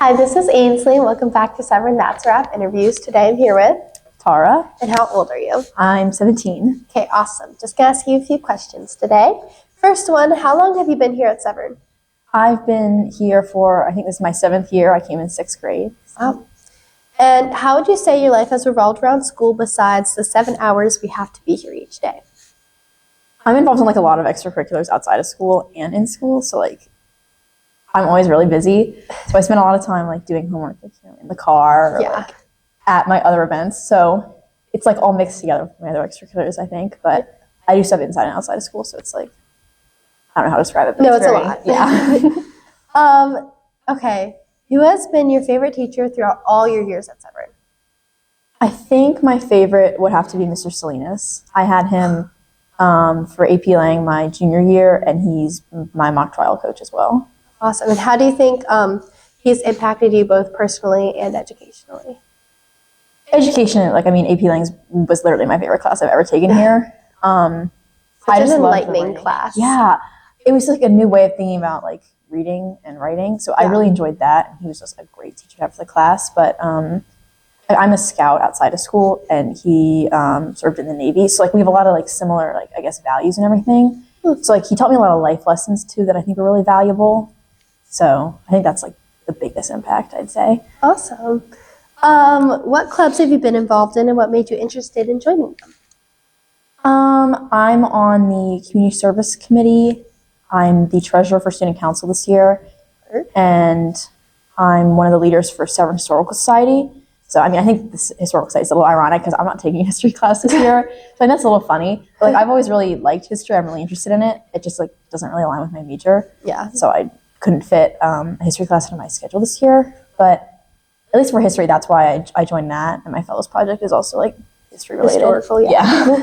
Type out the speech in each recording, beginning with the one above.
Hi, this is Ainsley. Welcome back to Severn That's Wrap Interviews. Today I'm here with Tara. And how old are you? I'm 17. Okay, awesome. Just gonna ask you a few questions today. First one, how long have you been here at Severn? I've been here for, I think this is my 7th year. I came in 6th grade. Wow. And how would you say your life has revolved around school besides the 7 hours we have to be here each day? I'm involved in a lot of extracurriculars outside of school and in school. So I'm always really busy. So I spend a lot of time doing homework in the car or at my other events. So it's all mixed together with my other extracurriculars, I think. But I do stuff inside and outside of school. So it's I don't know how to describe it. But no, it's a lot. Yeah. Okay. Who has been your favorite teacher throughout all your years at Severn? I think my favorite would have to be Mr. Salinas. I had him for AP Lang my junior year, and he's my mock trial coach as well. Awesome. And how do you think he's impacted you both personally and educationally? Education, AP Lang was literally my favorite class I've ever taken here. Such an enlightening class. Yeah. It was a new way of thinking about reading and writing. So I really enjoyed that. He was just a great teacher to have for the class. But I'm a scout outside of school, and he served in the Navy. So we have a lot of similar values and everything. So he taught me a lot of life lessons too that I think are really valuable. So I think that's the biggest impact, I'd say. Awesome. What clubs have you been involved in, and what made you interested in joining them? I'm on the community service committee. I'm the treasurer for student council this year, and I'm one of the leaders for Severn Historical Society. So I think this historical society is a little ironic because I'm not taking a history class this year. So I think that's a little funny. But I've always really liked history. I'm really interested in it. It just doesn't really align with my major. Yeah. So I couldn't fit a history class into my schedule this year. But at least for history, that's why I joined that. And my fellows project is also history related. Historical, yeah.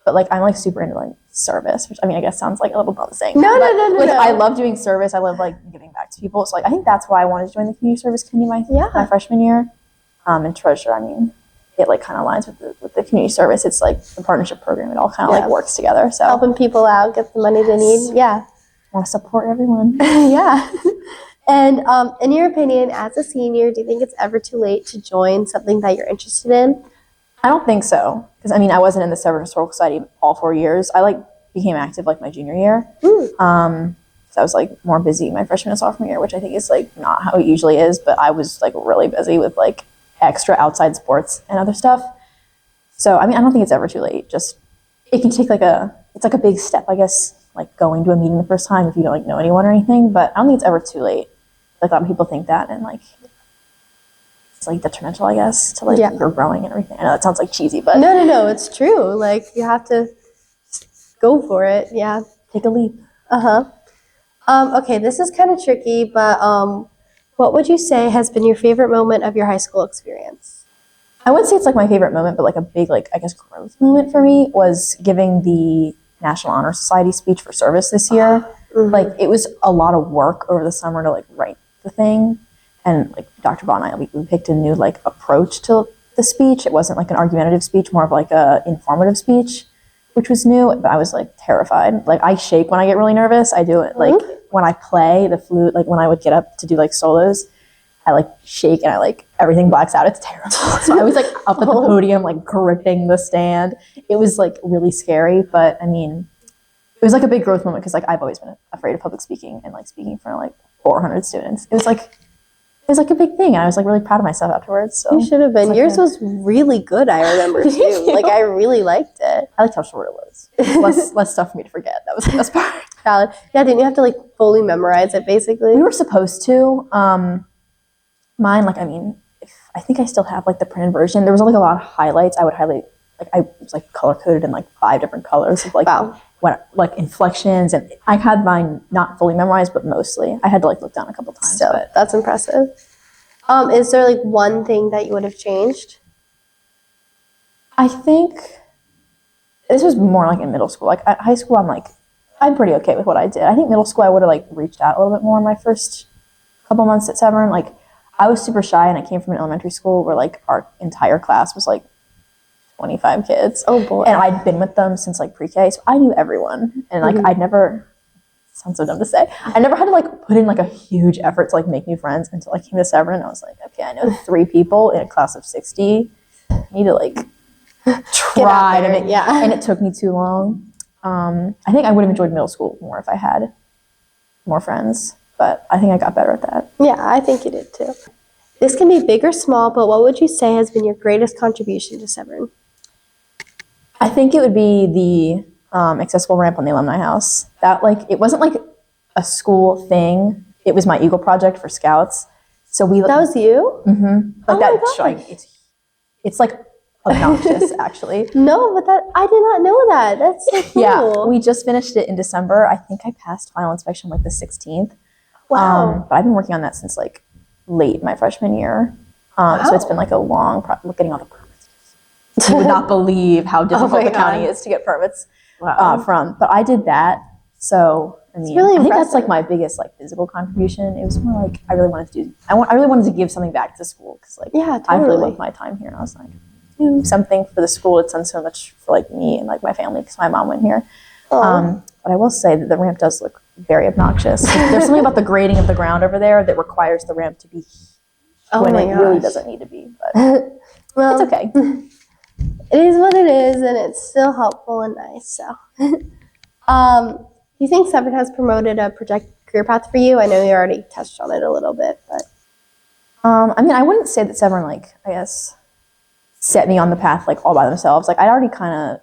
But I'm super into service, which I guess sounds a little promising. No. I love doing service. I love giving back to people. So I think that's why I wanted to join the community service committee my freshman year. And treasurer, it kind of aligns with the community service. It's the partnership program. It all kind of works together. So helping people out, get the money they need. Yeah. I want to support everyone. Yeah. And in your opinion, as a senior, do you think it's ever too late to join something that you're interested in? I don't think so, because I wasn't in the Severn Historical Society all 4 years. I became active my junior year. So I was more busy my freshman and sophomore year, which I think is not how it usually is. But I was really busy with extra outside sports and other stuff. So I don't think it's ever too late. Just it can take it's a big step, I guess, going to a meeting the first time if you don't know anyone or anything. But I don't think it's ever too late. A lot of people think that, and it's detrimental, I guess, to your growing and everything. I know that sounds cheesy, but no, it's true. You have to go for it. Yeah, take a leap. Okay, this is kind of tricky, but what would you say has been your favorite moment of your high school experience? I wouldn't say it's my favorite moment, but a big I guess growth moment for me was giving the National Honor Society speech for service this year. It was a lot of work over the summer to write the thing. And Dr. Bond and I, we picked a new approach to the speech. It wasn't an argumentative speech, more of a informative speech, which was new. But I was terrified. I shake when I get really nervous. I do it when I play the flute. When I would get up to do solos, I shake and everything blacks out. It's terrible. So I was up at the podium gripping the stand. It was really scary, but it was a big growth moment because I've always been afraid of public speaking and speaking in front of 400 students. It was a big thing. I was really proud of myself afterwards. So you should have been. Yours was really good, I remember too. I really liked it. I liked how short it was. Less stuff for me to forget. That was the best part. Valid. Yeah, didn't you have to fully memorize it basically? We were supposed to. Mine, I think I still have the printed version. There was a lot of highlights. I would highlight I was color coded in 5 different colors of wow. What inflections, and I had mine not fully memorized, but mostly. I had to look down a couple times. So that's impressive. Is there one thing that you would have changed? I think this was more in middle school. At high school, I'm pretty okay with what I did. I think middle school I would have reached out a little bit more in my first couple months at Severn. I was super shy, and I came from an elementary school where our entire class was 25 kids. Oh boy. And I'd been with them since pre-K, so I knew everyone. And I'd never sounds so dumb to say. I never had to like put in like a huge effort to like make new friends until I came to Severn. I was like, okay, I know 3 people in a class of 60. I need to like try to make, yeah. and it took me too long. I think I would have enjoyed middle school more if I had more friends, but I think I got better at that. Yeah, I think you did too. This can be big or small, but what would you say has been your greatest contribution to Severn? I think it would be the accessible ramp on the alumni house. That like it wasn't like a school thing. It was my Eagle project for Scouts. So we That was you? like Oh that. my gosh. It's like obnoxious actually. No, but that I did not know that. That's so cool. Yeah, we just finished it in December. I think I passed final inspection like the 16th. Wow. But I've been working on that since like late my freshman year. So it's been like a long getting all the permits. You would not believe how difficult the county is to get permits from. But I did that. So I mean, really I think that's impressive. like my biggest like physical contribution. It was more like I really wanted to do. I really wanted to give something back to school because like Yeah, I really totally. loved my time here, and I was like, do something for the school. It's done so much for like me and like my family because my mom went here. But I will say that the ramp does look very obnoxious. There's something about the grading of the ground over there that requires the ramp to be when it really doesn't need to be. But Well, it's okay. it is what it is, and it's still helpful and nice. So, do you think Severn has promoted a project career path for you? I know you already touched on it a little bit, but I mean, I wouldn't say that Severn like I guess set me on the path like all by themselves. Like I already kind of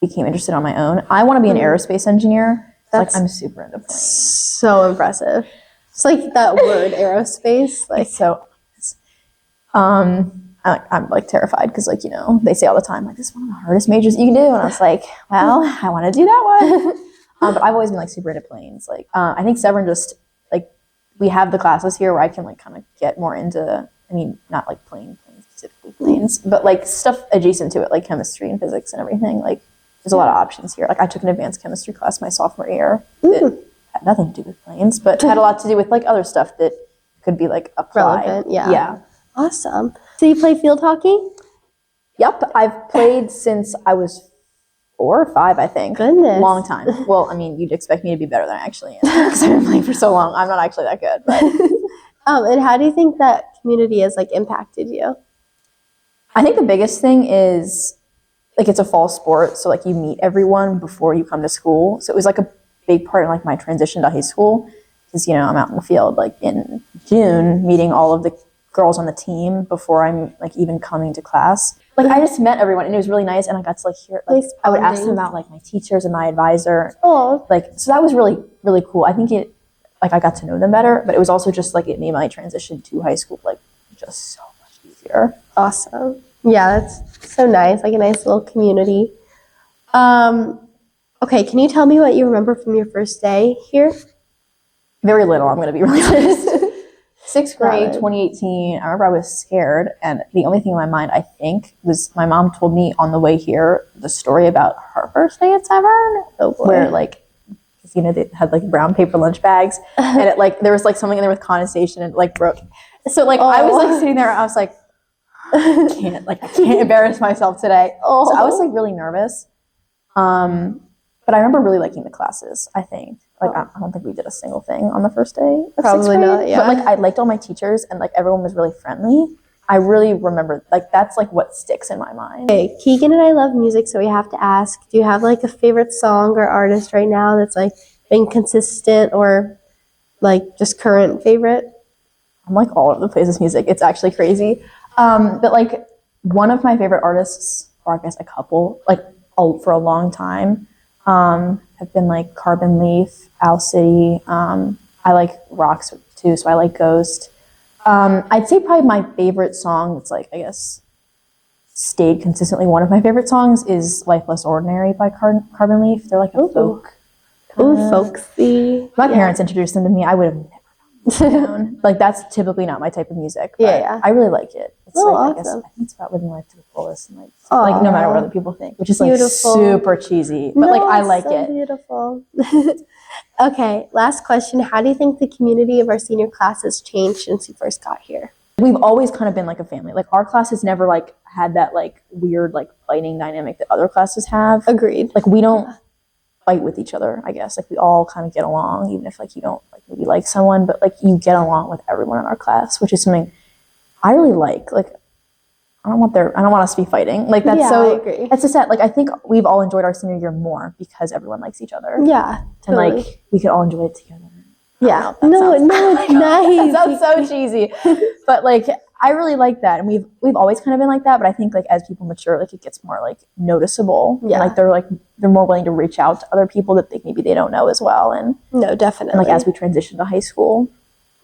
became interested on my own. I want to be an aerospace engineer. Like I'm super into planes. So impressive. It's like that word aerospace. Like So, I'm like terrified because like you know they say all the time like this is one of the hardest majors you can do, and I was like, well, I want to do that one. But I've always been like super into planes. Like I think Severn just like we have the classes here where I can like kind of get more into. I mean, not like planes specifically planes, but like stuff adjacent to it, like chemistry and physics and everything. Like there's a lot of options here. Like I took an advanced chemistry class my sophomore year that had nothing to do with planes, but had a lot to do with like other stuff that could be like applied. relevant. Yeah. Yeah. Awesome. So you play field hockey? Yep. I've played since I was 4 or 5, I think. Goodness. Long time. Well, I mean, you'd expect me to be better than I actually am because I've been playing for so long. I'm not actually that good. But And how do you think that community has like impacted you? I think the biggest thing is like it's a fall sport, so like you meet everyone before you come to school. So it was like a big part in like my transition to high school because you know I'm out in the field like in June meeting all of the girls on the team before I'm like even coming to class. Like I just met everyone and it was really nice, and I got to like hear like Nice I would ask them bonding. about like my teachers and my advisor. Oh, Like so that was really really cool. I think it like I got to know them better, but it was also just like it made my transition to high school like just so much easier. awesome. Yeah, that's so nice. Like a nice little community. Okay, can you tell me what you remember from your first day here? Very little, I'm going to be really honest. 6th grade, Valid. 2018, I remember I was scared, and the only thing in my mind, I think, was my mom told me on the way here the story about her first day at Severn, Oh boy. where, like, 'cause, you know, they had, like, brown paper lunch bags, and it, like, there was, like, something in there with condensation, and, like, broke. So, like, I was, like, sitting there, I was like, I can't embarrass myself today. So I was, like, really nervous. But I remember really liking the classes, I think. Like, I don't think we did a single thing on the first day of Probably 6th grade. not, yeah. But, like, I liked all my teachers, and, like, everyone was really friendly. I really remember, like, that's, like, what sticks in my mind. Okay, Keegan and I love music, so we have to ask, do you have like a favorite song or artist right now that's like been consistent or like just current favorite? I'm, like, all over the place with music. It's actually crazy. But, like, one of my favorite artists, or I guess a couple, like, for a long time, have been, like, Carbon Leaf, Owl City. I like rocks, too, so I like Ghost. I'd say probably my favorite song that's, like, I guess, stayed consistently one of my favorite songs is Life Less Ordinary by Carbon Leaf. They're, like, a folk. Ooh, folksy. My parents introduced them to me. I would have never down. Like that's typically not my type of music. But Yeah. I really like it. It's Oh, like awesome. I think it's about living life to the fullest and like no matter what other people think, which is like Beautiful. super cheesy. But like I like it. Beautiful. Okay, last question. How do you think the community of our senior class has changed since you first got here? We've always kind of been like a family. Like our class has never like had that like weird like fighting dynamic that other classes have. Agreed. Like we don't fight with each other, I guess. Like we all kind of get along, even if like you don't like maybe like someone, but like you get along with everyone in our class, which is something I really like. Like I don't want us to be fighting. Like that's I so agree. that's just sad. Like I think we've all enjoyed our senior year more because everyone likes each other. Yeah, totally. And like we could all enjoy it together. Yeah. No, It's nice. That sounds so cheesy. But like I really like that. And we've always kind of been like that, but I think like as people mature, like it gets more like noticeable. Yeah. And, like they're more willing to reach out to other people that maybe they don't know as well. And no, definitely. and like as we transition to high school,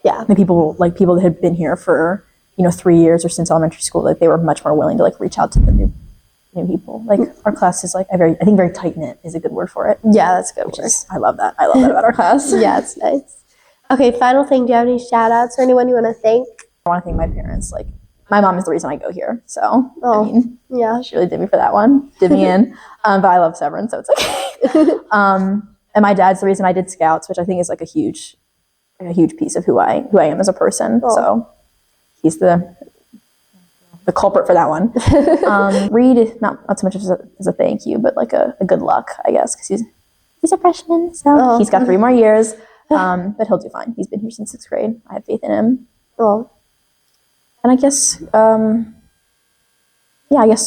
yeah. the people that had been here for 3 years or since elementary school, like they were much more willing to like reach out to the new people. Like our class is like I think very tight knit is a good word for it. Yeah, that's a good word. I love that. I love that about our class. Yeah, it's nice. Okay, final thing. Do you have any shout outs or anyone you want to thank? I want to thank my parents. Like my mom is the reason I go here. So Oh, I mean, yeah, she really did me for that one. Did me in. But I love Severn, so it's okay. And my dad's the reason I did Scouts, which I think is like a huge piece of who I am as a person. Oh. So he's the culprit for that one. Reed, not so much as a thank you, but like a good luck, I guess, because he's a freshman, so he's got 3 more years. But he'll do fine. He's been here since 6th grade. I have faith in him. Oh. And I guess,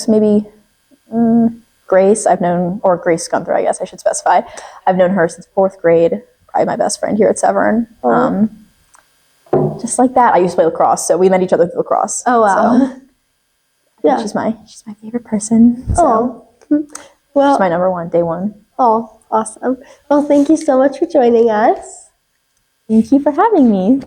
maybe Grace, Grace Gunther, I guess I should specify. I've known her since 4th grade, probably my best friend here at Severn. Oh. Just like that. I used to play lacrosse, so we met each other through lacrosse. Oh, wow. So, yeah. She's my favorite person. So. Well, she's my number one, day one. Oh, awesome. Well, thank you so much for joining us. Thank you for having me.